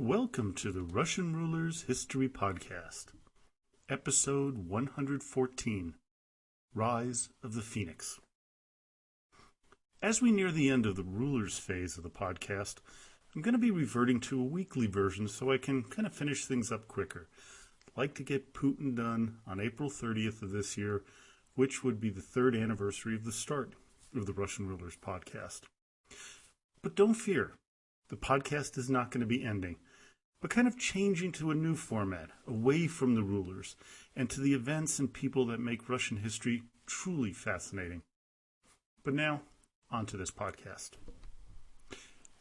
Welcome to the Russian Rulers History Podcast, Episode 114, Rise of the Phoenix. As we near the end of the rulers phase of the podcast, I'm going to be reverting to a weekly version so I can kind of finish things up quicker. I'd like to get Putin done on April 30th of this year, which would be the third anniversary of the start of the Russian Rulers Podcast. But don't fear, the podcast is not going to be ending, but kind of changing to a new format, away from the rulers, and to the events and people that make Russian history truly fascinating. But now, on to this podcast.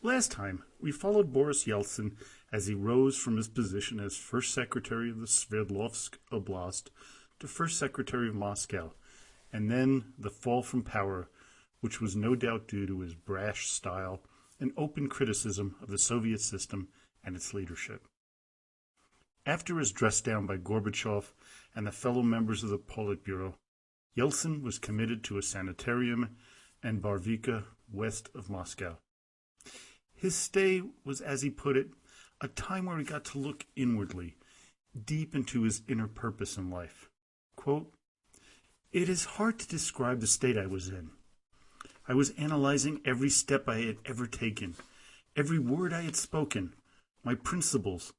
Last time, we followed Boris Yeltsin as he rose from his position as First Secretary of the Sverdlovsk Oblast to First Secretary of Moscow, and then the fall from power, which was no doubt due to his brash style and open criticism of the Soviet system and its leadership. After his dress down by Gorbachev and the fellow members of the Politburo, Yeltsin was committed to a sanitarium in Barvika, west of Moscow. His stay was, as he put it, a time where he got to look inwardly, deep into his inner purpose in life. Quote, "It is hard to describe the state I was in. I was analyzing every step I had ever taken, every word I had spoken, my principles,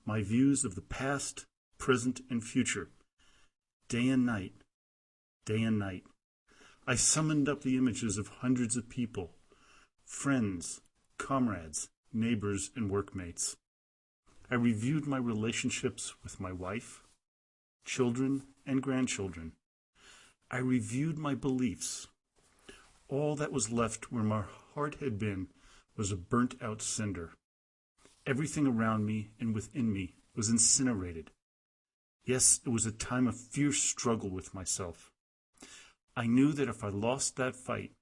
my views of the past, present, and future. Day and night, day and night. I summoned up the images of hundreds of people, friends, comrades, neighbors, and workmates. I reviewed my relationships with my wife, children, and grandchildren. I reviewed my beliefs. All that was left where my heart had been was a burnt-out cinder. Everything around me and within me was incinerated. Yes, it was a time of fierce struggle with myself. I knew that if I lost that fight,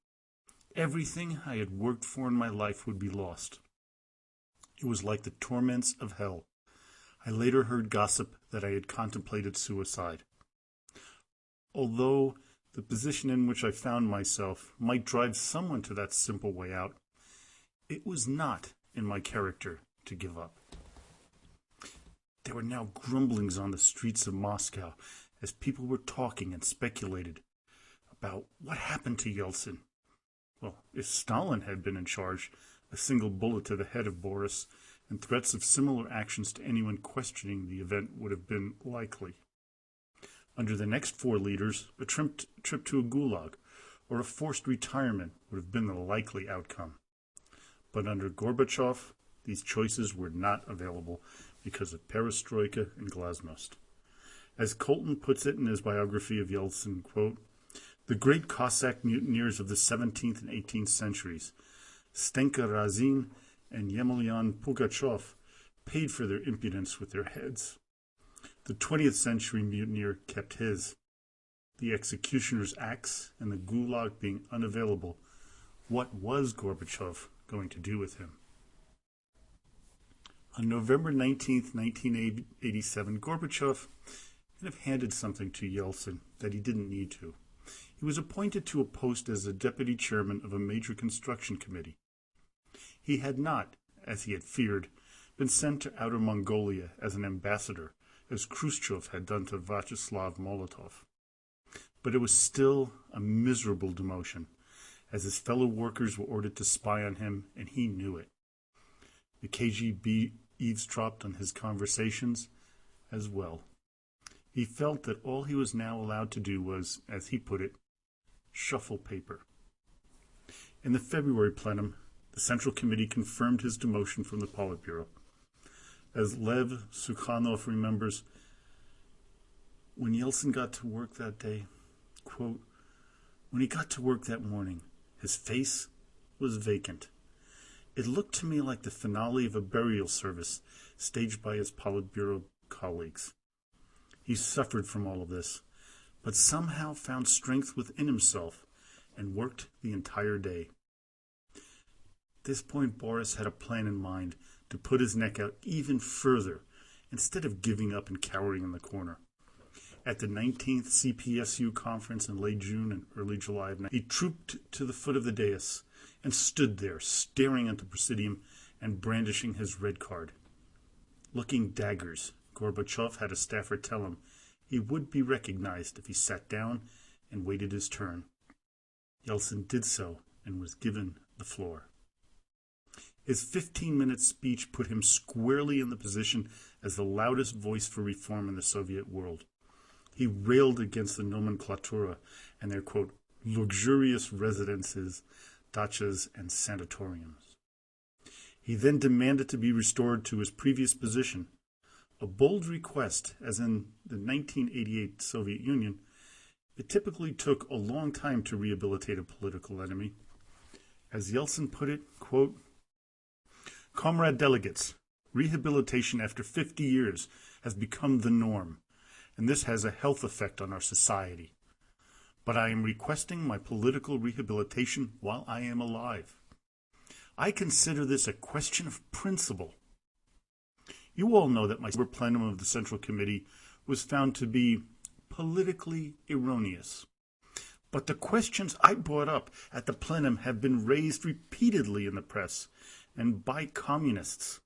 everything I had worked for in my life would be lost. It was like the torments of hell. I later heard gossip that I had contemplated suicide. Although the position in which I found myself might drive someone to that simple way out, it was not in my character to give up. There were now grumblings on the streets of Moscow as people were talking and speculated about what happened to Yeltsin. Well, if Stalin had been in charge, a single bullet to the head of Boris and threats of similar actions to anyone questioning the event would have been likely. Under the next four leaders, a trip to a gulag or a forced retirement would have been the likely outcome. But under Gorbachev, these choices were not available because of perestroika and glasnost. As Colton puts it in his biography of Yeltsin, quote, "The great Cossack mutineers of the 17th and 18th centuries, Stenka Razin and Yemelyan Pugachev, paid for their impudence with their heads. The 20th century mutineer kept his. The executioner's axe and the gulag being unavailable, what was Gorbachev going to do with him?" On November 19th, 1987, Gorbachev kind of handed something to Yeltsin that he didn't need to. He was appointed to a post as a deputy chairman of a major construction committee. He had not, as he had feared, been sent to Outer Mongolia as an ambassador, as Khrushchev had done to Vyacheslav Molotov. But it was still a miserable demotion, as his fellow workers were ordered to spy on him, and he knew it. The KGB eavesdropped on his conversations as well. He felt that all he was now allowed to do was, as he put it, shuffle paper. In the February plenum, the Central Committee confirmed his demotion from the Politburo. As Lev Sukhanov remembers, when Yeltsin got to work that day, quote, "When he got to work that morning, his face was vacant. It looked to me like the finale of a burial service staged by his Politburo colleagues. He suffered from all of this, but somehow found strength within himself and worked the entire day." At this point, Boris had a plan in mind to put his neck out even further instead of giving up and cowering in the corner. At the 19th CPSU conference in late June and early July, he trooped to the foot of the dais and stood there staring at the presidium and brandishing his red card. Looking daggers, Gorbachev had a staffer tell him he would be recognized if he sat down and waited his turn. Yeltsin did so and was given the floor. His 15-minute speech put him squarely in the position as the loudest voice for reform in the Soviet world. He railed against the nomenklatura and their, quote, luxurious residences, dachas, and sanatoriums. He then demanded to be restored to his previous position, a bold request, as in the 1988 Soviet Union. It typically took a long time to rehabilitate a political enemy. As Yeltsin put it, quote, "Comrade delegates, rehabilitation after 50 years has become the norm, and this has a health effect on our society. But I am requesting my political rehabilitation while I am alive. I consider this a question of principle. You all know that my plenum of the Central Committee was found to be politically erroneous. But the questions I brought up at the plenum have been raised repeatedly in the press and by communists.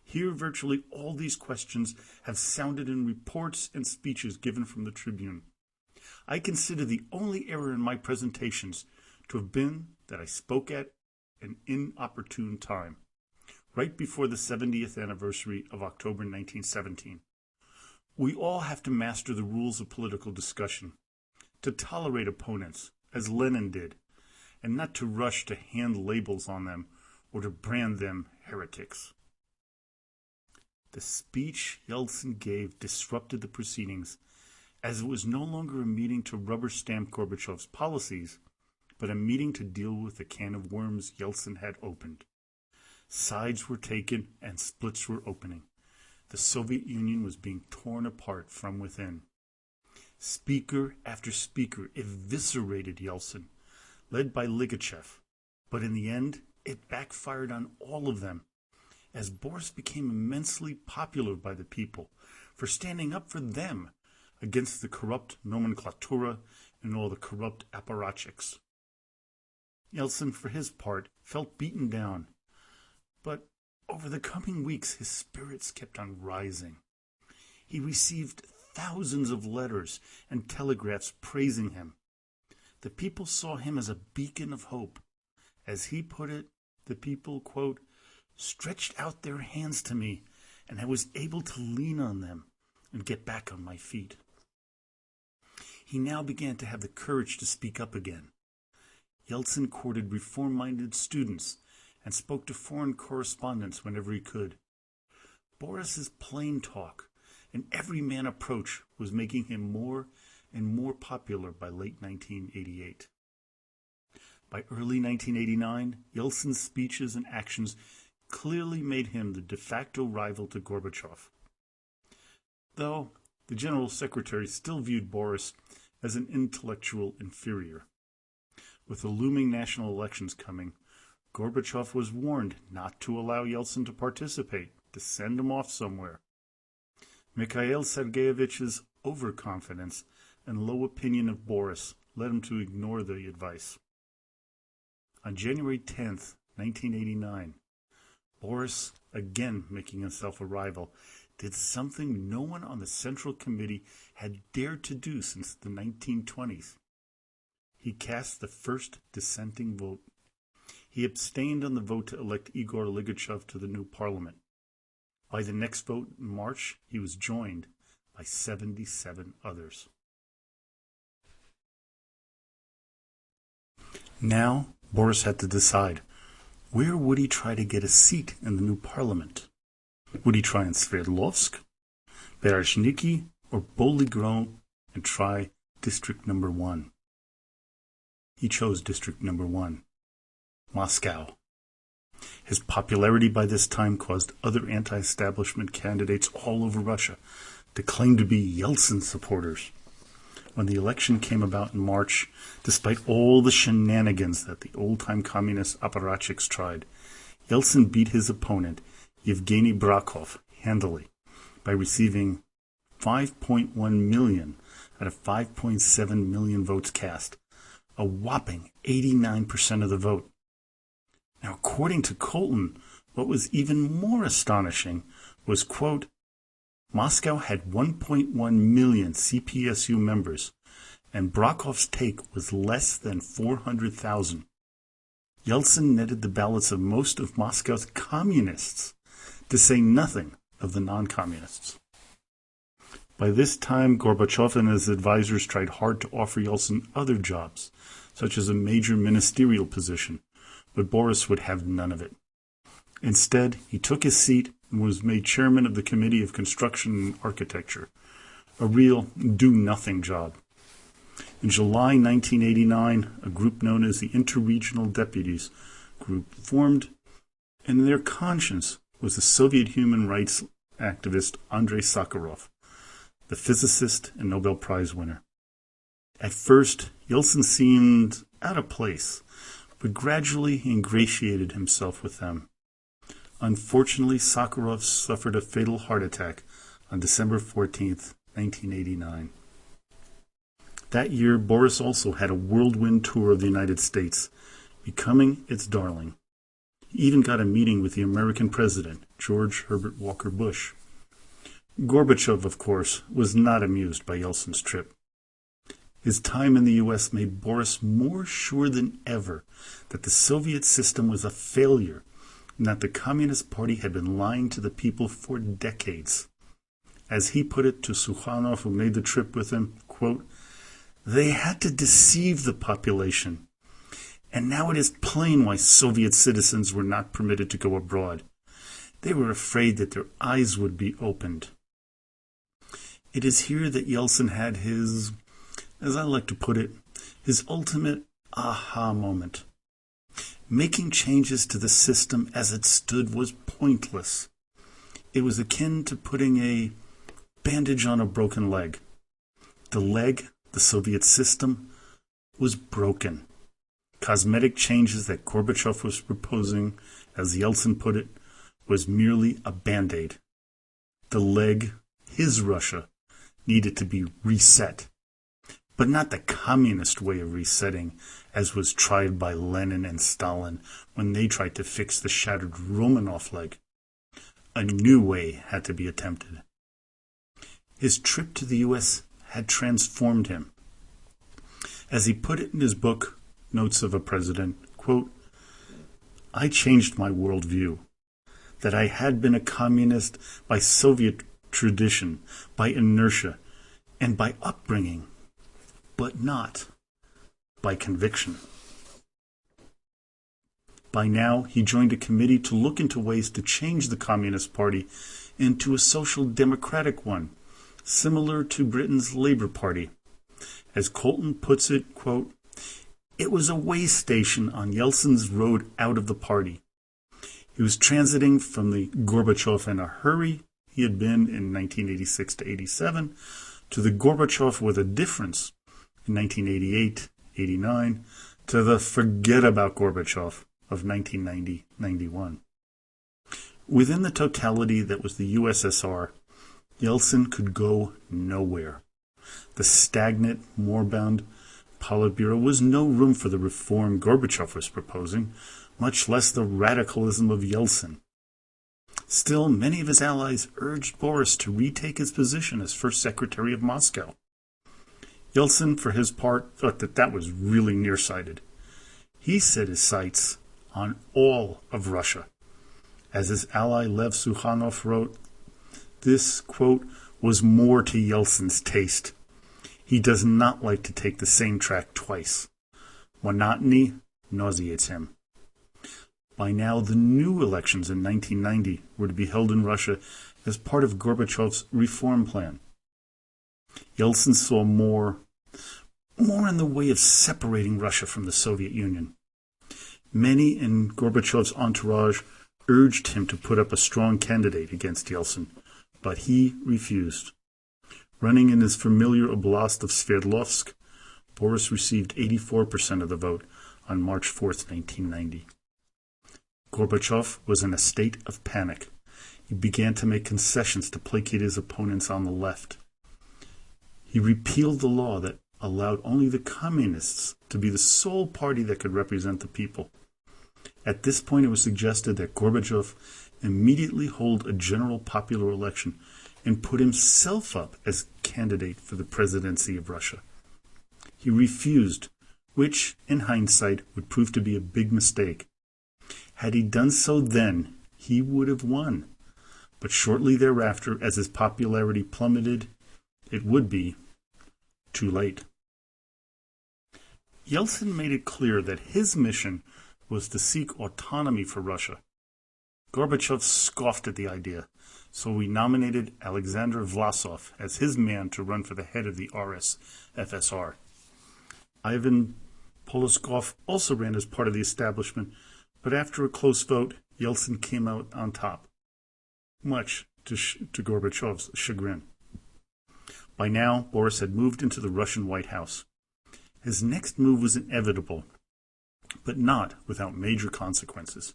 Here, virtually all these questions have sounded in reports and speeches given from the Tribune. I consider the only error in my presentations to have been that I spoke at an inopportune time, right before the 70th anniversary of October 1917. We all have to master the rules of political discussion, to tolerate opponents, as Lenin did, and not to rush to hand labels on them or to brand them heretics." The speech Yeltsin gave disrupted the proceedings, as it was no longer a meeting to rubber-stamp Gorbachev's policies, but a meeting to deal with the can of worms Yeltsin had opened. Sides were taken and splits were opening. The Soviet Union was being torn apart from within. Speaker after speaker eviscerated Yeltsin, led by Ligachev, but in the end it backfired on all of them, as Boris became immensely popular by the people for standing up for them against the corrupt nomenklatura and all the corrupt apparatchiks. Yeltsin, for his part, felt beaten down, but over the coming weeks his spirits kept on rising. He received thousands of letters and telegraphs praising him. The people saw him as a beacon of hope. As he put it, the people, quote, "stretched out their hands to me, and I was able to lean on them and get back on my feet." He now began to have the courage to speak up again. Yeltsin courted reform-minded students and spoke to foreign correspondents whenever he could. Boris's plain talk and everyman approach was making him more and more popular by late 1988. By early 1989, Yeltsin's speeches and actions clearly made him the de facto rival to Gorbachev. Though the General Secretary still viewed Boris as an intellectual inferior. With the looming national elections coming, Gorbachev was warned not to allow Yeltsin to participate, to send him off somewhere. Mikhail Sergeyevich's overconfidence and low opinion of Boris led him to ignore the advice. On January 10th, 1989, Boris, again making himself a rival, did something no one on the Central Committee had dared to do since the 1920s. He cast the first dissenting vote. He abstained on the vote to elect Igor Ligachev to the new parliament. By the next vote in March, he was joined by 77 others. Now, Boris had to decide, where would he try to get a seat in the new parliament? Would he try in Sverdlovsk, Berezhniki, or Boldly Grown and try District Number 1? He chose District Number 1, Moscow. His popularity by this time caused other anti-establishment candidates all over Russia to claim to be Yeltsin supporters. When the election came about in March, despite all the shenanigans that the old-time communist apparatchiks tried, Yeltsin beat his opponent, Yevgeny Brakov, handily by receiving 5.1 million out of 5.7 million votes cast, a whopping 89% of the vote. Now, according to Colton, what was even more astonishing was, quote, Moscow had 1.1 million CPSU members, and Brokhov's take was less than 400,000. Yeltsin netted the ballots of most of Moscow's communists, to say nothing of the non-communists. By this time, Gorbachev and his advisors tried hard to offer Yeltsin other jobs, such as a major ministerial position, but Boris would have none of it. Instead, he took his seat and was made chairman of the Committee of Construction and Architecture, a real do-nothing job. In July 1989, a group known as the Interregional Deputies Group formed, and in their conscience was the Soviet human rights activist Andrei Sakharov, the physicist and Nobel Prize winner. At first, Yeltsin seemed out of place, but gradually he ingratiated himself with them. Unfortunately, Sakharov suffered a fatal heart attack on December 14, 1989. That year, Boris also had a whirlwind tour of the United States, becoming its darling. He even got a meeting with the American president, George Herbert Walker Bush. Gorbachev, of course, was not amused by Yeltsin's trip. His time in the U.S. made Boris more sure than ever that the Soviet system was a failure and that the Communist Party had been lying to the people for decades. As he put it to Sukhanov, who made the trip with him, quote, they had to deceive the population, and now it is plain why Soviet citizens were not permitted to go abroad. They were afraid that their eyes would be opened. It is here that Yeltsin had his, as I like to put it, his ultimate aha moment. Making changes to the system as it stood was pointless. It was akin to putting a bandage on a broken leg. The leg, the Soviet system, was broken. Cosmetic changes that Gorbachev was proposing, as Yeltsin put it, was merely a band-aid. The leg, his Russia, needed to be reset, but not the communist way of resetting, as was tried by Lenin and Stalin when they tried to fix the shattered Romanov leg. A new way had to be attempted. His trip to the U.S. had transformed him. As he put it in his book, Notes of a President, quote, I changed my worldview, that I had been a communist by Soviet tradition, by inertia, and by upbringing, but not by conviction. By now, he joined a committee to look into ways to change the Communist Party into a social democratic one, similar to Britain's Labour Party. As Colton puts it, quote, it was a way station on Yeltsin's road out of the party. He was transiting from the Gorbachev in a hurry he had been in 1986 to 87 to the Gorbachev with a difference in 1988-89 to the forget about Gorbachev of 1990-91. Within the totality that was the USSR, Yeltsin could go nowhere. The stagnant, moribund Politburo was no room for the reform Gorbachev was proposing, much less the radicalism of Yeltsin. Still, many of his allies urged Boris to retake his position as first secretary of Moscow. Yeltsin, for his part, thought that was really nearsighted. He set his sights on all of Russia. As his ally Lev Sukhanov wrote, this, quote, was more to Yeltsin's taste. He does not like to take the same track twice. Monotony nauseates him. By now, the new elections in 1990 were to be held in Russia as part of Gorbachev's reform plan. Yeltsin saw more in the way of separating Russia from the Soviet Union. Many in Gorbachev's entourage urged him to put up a strong candidate against Yeltsin, but he refused. Running in his familiar oblast of Sverdlovsk, Boris received 84% of the vote on March 4, 1990. Gorbachev was in a state of panic. He began to make concessions to placate his opponents on the left. He repealed the law that allowed only the communists to be the sole party that could represent the people. At this point, it was suggested that Gorbachev immediately hold a general popular election and put himself up as candidate for the presidency of Russia. He refused, which, in hindsight, would prove to be a big mistake. Had he done so then, he would have won. But shortly thereafter, as his popularity plummeted, it would be too late. Yeltsin made it clear that his mission was to seek autonomy for Russia. Gorbachev scoffed at the idea, so he nominated Alexander Vlasov as his man to run for the head of the RSFSR. Ivan Poloskov also ran as part of the establishment, but after a close vote, Yeltsin came out on top, much to Gorbachev's chagrin. By now, Boris had moved into the Russian White House. His next move was inevitable, but not without major consequences.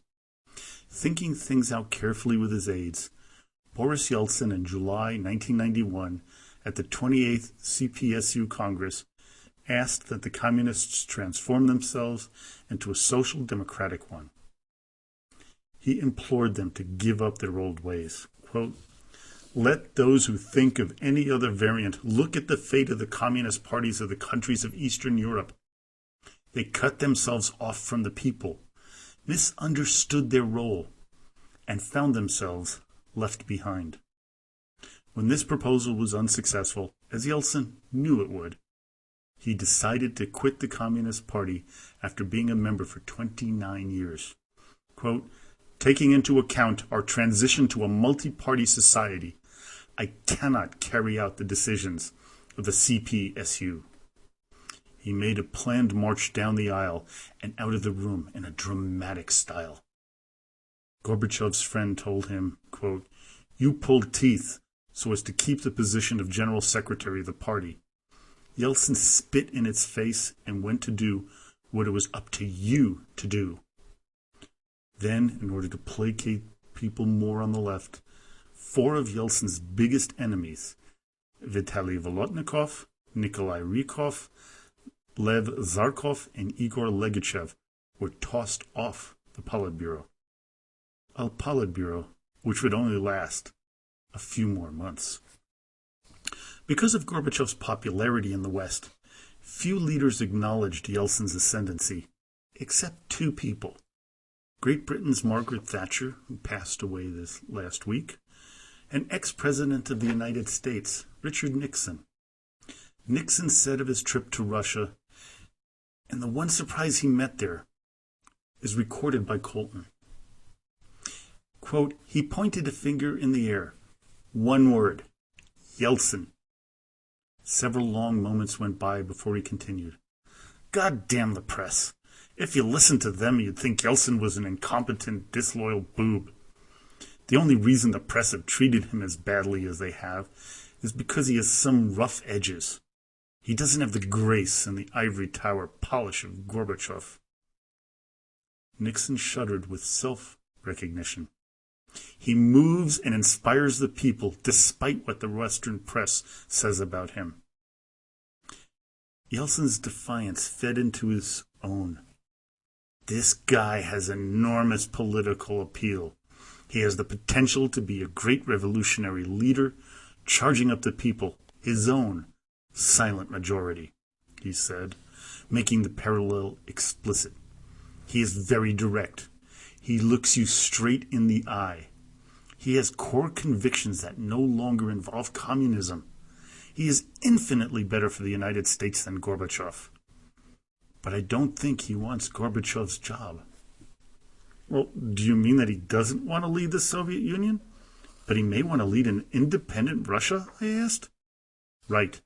Thinking things out carefully with his aides, Boris Yeltsin in July 1991 at the 28th CPSU Congress asked that the communists transform themselves into a social democratic one. He implored them to give up their old ways. Quote, "Let those who think of any other variant look at the fate of the communist parties of the countries of Eastern Europe. They cut themselves off from the people, misunderstood their role, and found themselves left behind." When this proposal was unsuccessful, as Yeltsin knew it would, he decided to quit the Communist Party after being a member for 29 years. Quote, "Taking into account our transition to a multi-party society, I cannot carry out the decisions of the CPSU." He made a planned march down the aisle and out of the room in a dramatic style. Gorbachev's friend told him, quote, "You pulled teeth so as to keep the position of General Secretary of the party. Yeltsin spit in its face and went to do what it was up to you to do." Then, in order to placate people more on the left, 4 of Yeltsin's biggest enemies, Vitaly Volotnikov, Nikolai Rykov, Lev Zarkov, and Igor Legachev, were tossed off the Politburo. A Politburo which would only last a few more months. Because of Gorbachev's popularity in the West, few leaders acknowledged Yeltsin's ascendancy, except 2 people. Great Britain's Margaret Thatcher, who passed away this last week, and ex-president of the United States, Richard Nixon. Nixon said of his trip to Russia, and the one surprise he met there is recorded by Colton. Quote, "He pointed a finger in the air. One word, Yeltsin." Several long moments went by before he continued. "God damn the press. If you listened to them, you'd think Yeltsin was an incompetent, disloyal boob. The only reason the press have treated him as badly as they have is because he has some rough edges. He doesn't have the grace and the ivory tower polish of Gorbachev." Nixon shuddered with self-recognition. He moves and inspires the people despite what the Western press says about him. Yeltsin's defiance fed into his own. This guy has enormous political appeal. He has the potential to be a great revolutionary leader, charging up the people, his own silent majority, he said, making the parallel explicit. He is very direct. He looks you straight in the eye. He has core convictions that no longer involve communism. He is infinitely better for the United States than Gorbachev. But I don't think he wants Gorbachev's job. Well, do you mean that he doesn't want to lead the Soviet Union? But he may want to lead an independent Russia, I asked. Right,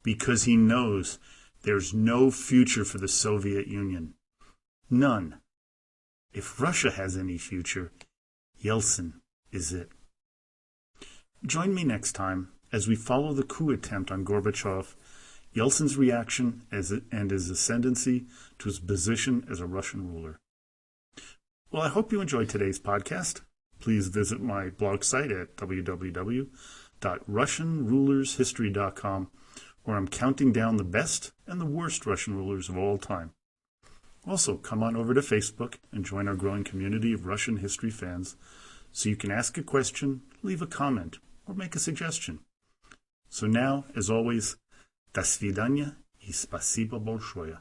because he knows there's no future for the Soviet Union. None. If Russia has any future, Yeltsin is it. Join me next time as we follow the coup attempt on Gorbachev, Yeltsin's reaction and his ascendancy to his position as a Russian ruler. Well, I hope you enjoyed today's podcast. Please visit my blog site at www.russianrulershistory.com, where I'm counting down the best and the worst Russian rulers of all time. Also, come on over to Facebook and join our growing community of Russian history fans so you can ask a question, leave a comment, or make a suggestion. So now, as always, до свидания и спасибо большое.